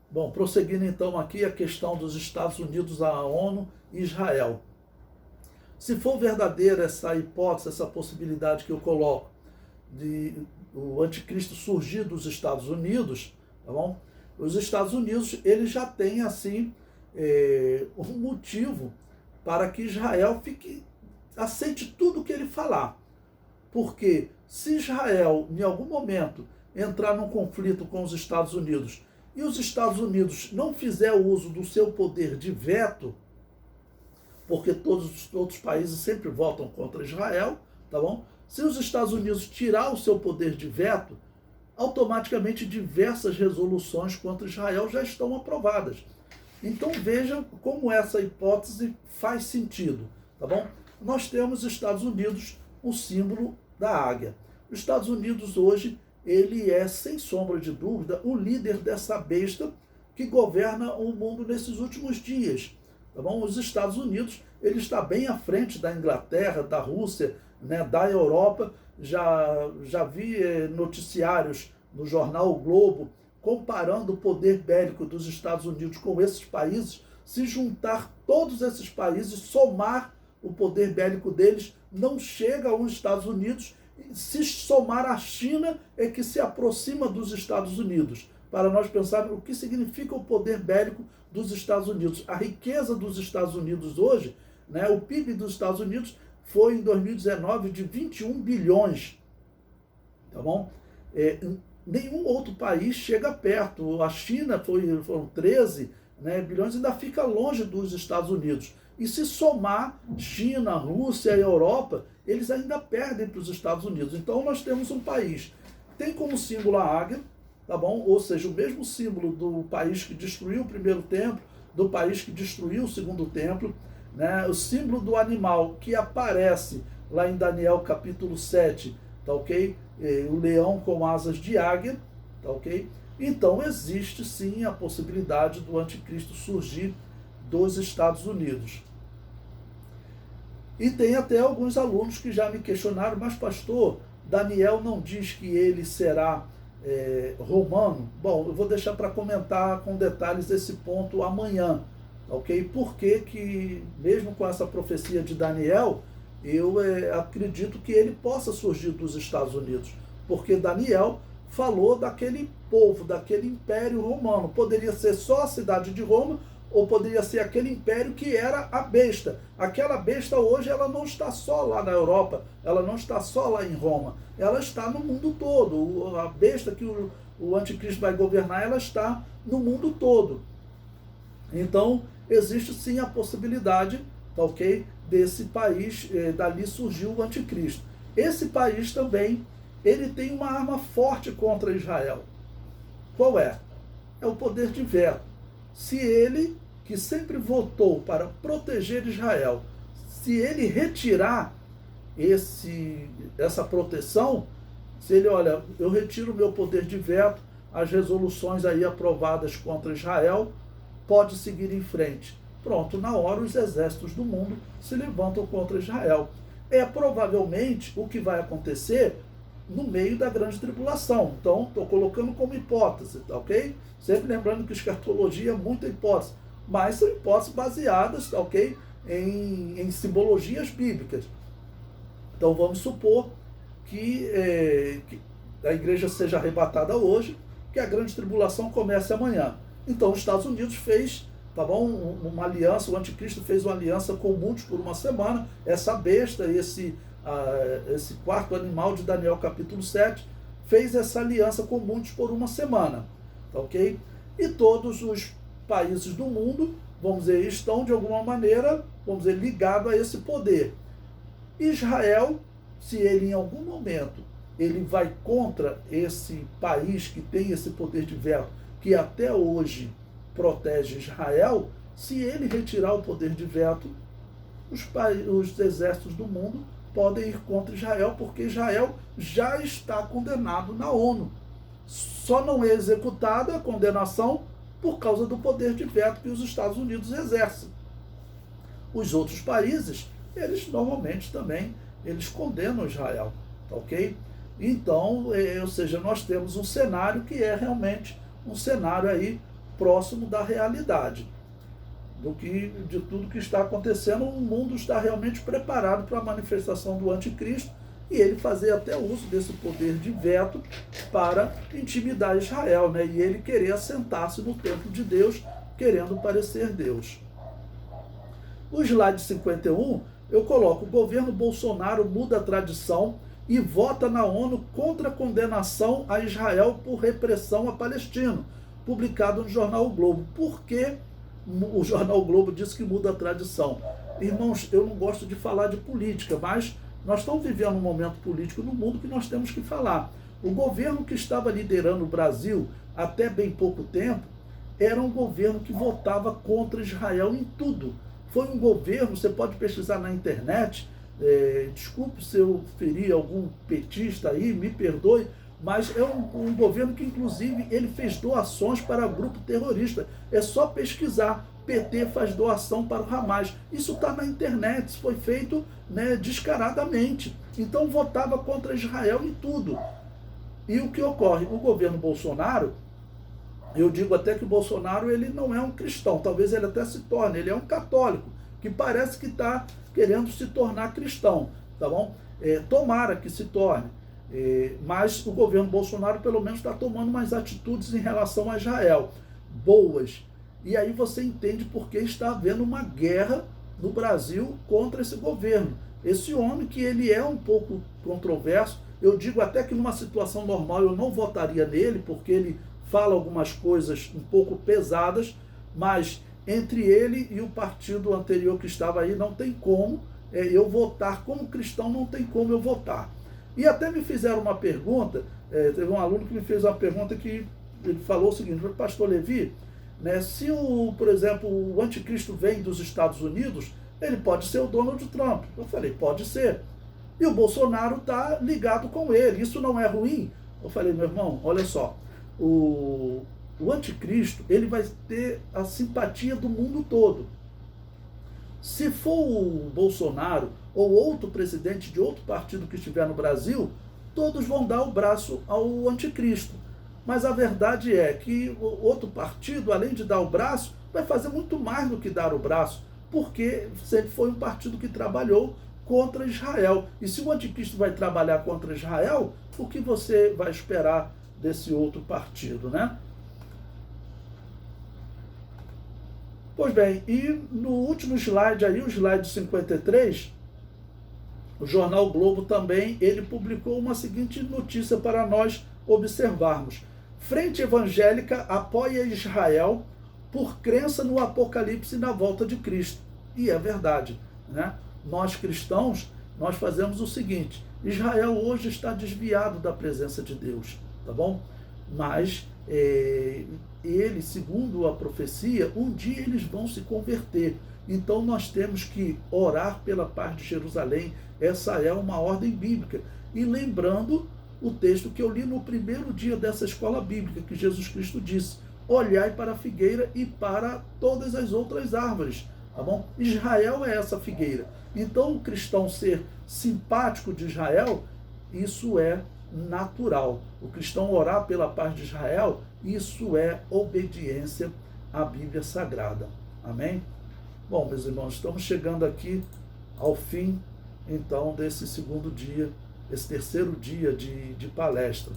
Bom, prosseguindo então aqui a questão dos Estados Unidos, a ONU e Israel. Se for verdadeira essa hipótese, essa possibilidade que eu coloco de o anticristo surgir dos Estados Unidos, tá bom? Os Estados Unidos, eles já têm assim um motivo para que Israel aceite tudo o que ele falar. Porque se Israel, em algum momento, entrar num conflito com os Estados Unidos e os Estados Unidos não fizer uso do seu poder de veto, porque todos os outros países sempre votam contra Israel, tá bom? Se os Estados Unidos tirar o seu poder de veto, automaticamente diversas resoluções contra Israel já estão aprovadas. Então vejam como essa hipótese faz sentido, tá bom? Nós temos Estados Unidos, o símbolo da águia. Os Estados Unidos hoje, ele é, sem sombra de dúvida, o líder dessa besta que governa o mundo nesses últimos dias. Tá bom? Os Estados Unidos, ele está bem à frente da Inglaterra, da Rússia, né, da Europa. Já vi noticiários no jornal O Globo comparando o poder bélico dos Estados Unidos com esses países. Se juntar todos esses países, somar o poder bélico deles, não chega aos Estados Unidos. Se somar a China, é que se aproxima dos Estados Unidos. Para nós pensarmos o que significa o poder bélico dos Estados Unidos. A riqueza dos Estados Unidos hoje, né, o PIB dos Estados Unidos foi em 2019 de 21 bilhões. Tá bom? Nenhum outro país chega perto. A China foram 13, né, bilhões, ainda fica longe dos Estados Unidos. E se somar China, Rússia e Europa, eles ainda perdem para os Estados Unidos. Então nós temos um país que tem como símbolo a águia, tá bom? Ou seja, o mesmo símbolo do país que destruiu o primeiro templo, do país que destruiu o segundo templo, né? O símbolo do animal que aparece lá em Daniel capítulo 7, tá ok? O leão com asas de águia, tá ok? Então existe sim a possibilidade do anticristo surgir dos Estados Unidos. E tem até alguns alunos que já me questionaram, mas pastor, Daniel não diz que ele será romano? Bom, eu vou deixar para comentar com detalhes esse ponto amanhã, ok? Porque que, mesmo com essa profecia de Daniel, eu acredito que ele possa surgir dos Estados Unidos, porque Daniel falou daquele povo, daquele império romano. Poderia ser só a cidade de Roma, ou poderia ser aquele império que era a besta. Aquela besta hoje, ela não está só lá na Europa, ela não está só lá em Roma, ela está no mundo todo. A besta que o anticristo vai governar, ela está no mundo todo. Então, existe sim a possibilidade, tá ok? Desse país, dali surgiu o anticristo. Esse país também, ele tem uma arma forte contra Israel. Qual é? É o poder de veto. Se ele, que sempre votou para proteger Israel, se ele retirar essa proteção, se ele, olha, eu retiro o meu poder de veto, as resoluções aí aprovadas contra Israel, pode seguir em frente. Pronto, na hora os exércitos do mundo se levantam contra Israel. É provavelmente o que vai acontecer no meio da grande tribulação. Então, estou colocando como hipótese, tá ok? Sempre lembrando que escatologia é muita hipótese, mas são hipóteses baseadas, tá ok? Em simbologias bíblicas. Então, vamos supor que a igreja seja arrebatada hoje, que a grande tribulação comece amanhã. Então, os Estados Unidos fez, tá bom, uma aliança, o anticristo fez uma aliança com muitos por uma semana. Essa besta, esse quarto animal de Daniel capítulo 7, fez essa aliança com muitos por uma semana, tá ok? E todos os países do mundo, vamos dizer, estão de alguma maneira, vamos dizer, ligados a esse poder. Israel, se ele em algum momento ele vai contra esse país que tem esse poder de veto, que até hoje protege Israel, se ele retirar o poder de veto, os exércitos do mundo podem ir contra Israel, porque Israel já está condenado na ONU. Só não é executada a condenação por causa do poder de veto que os Estados Unidos exercem. Os outros países, eles normalmente também, eles condenam Israel, tá ok? Então, ou seja, nós temos um cenário que é realmente um cenário aí próximo da realidade, de tudo que está acontecendo. O mundo está realmente preparado para a manifestação do anticristo, e ele fazer até uso desse poder de veto para intimidar Israel, né? E ele querer assentar-se no templo de Deus, querendo parecer Deus. O slide 51, eu coloco: o governo Bolsonaro muda a tradição e vota na ONU contra a condenação a Israel por repressão a palestinos, publicado no jornal O Globo. Por que o jornal O Globo diz que muda a tradição? Irmãos, eu não gosto de falar de política, mas nós estamos vivendo um momento político no mundo que nós temos que falar. O governo que estava liderando o Brasil até bem pouco tempo era um governo que votava contra Israel em tudo. Foi um governo, você pode pesquisar na internet, desculpe se eu ferir algum petista aí, me perdoe, mas é um governo que, inclusive, ele fez doações para grupo terrorista. É só pesquisar. PT faz doação para o Hamas. Isso está na internet, isso foi feito, né, descaradamente. Então votava contra Israel em tudo. E o que ocorre? O governo Bolsonaro, eu digo até que o Bolsonaro ele não é um cristão, talvez ele até se torne, ele é um católico, que parece que está querendo se tornar cristão, tá bom? Tomara que se torne. Mas o governo Bolsonaro pelo menos está tomando umas atitudes em relação a Israel, boas. E aí você entende por que está havendo uma guerra no Brasil contra esse governo. Esse homem que ele é um pouco controverso, eu digo até que numa situação normal eu não votaria nele, porque ele fala algumas coisas um pouco pesadas, mas entre ele e o partido anterior que estava aí não tem como eu votar, como cristão não tem como eu votar. E até me fizeram uma pergunta, teve um aluno que me fez uma pergunta que ele falou o seguinte: pastor Levi, né, se, por exemplo, o anticristo vem dos Estados Unidos, ele pode ser o Donald Trump. Eu falei, pode ser. E o Bolsonaro está ligado com ele, isso não é ruim? Eu falei, meu irmão, olha só, o anticristo ele vai ter a simpatia do mundo todo. Se for o Bolsonaro ou outro presidente de outro partido que estiver no Brasil, todos vão dar o braço ao anticristo. Mas a verdade é que o outro partido, além de dar o braço, vai fazer muito mais do que dar o braço, porque sempre foi um partido que trabalhou contra Israel. E se o anticristo vai trabalhar contra Israel, o que você vai esperar desse outro partido, né? Pois bem, e no último slide aí, o slide 53, o jornal Globo também, ele publicou uma seguinte notícia para nós observarmos. Frente Evangélica apoia Israel por crença no Apocalipse e na volta de Cristo. E é verdade, né? Nós cristãos, nós fazemos o seguinte: Israel hoje está desviado da presença de Deus, tá bom? Mas ele, segundo a profecia, um dia eles vão se converter. Então nós temos que orar pela paz de Jerusalém. Essa é uma ordem bíblica. E lembrando o texto que eu li no primeiro dia dessa escola bíblica, que Jesus Cristo disse: olhai para a figueira e para todas as outras árvores, tá bom? Israel é essa figueira. Então o cristão ser simpático de Israel, isso é natural. O cristão orar pela paz de Israel, isso é obediência à Bíblia Sagrada. Amém? Bom, meus irmãos, estamos chegando aqui ao fim, então, desse segundo dia, esse terceiro dia de palestra.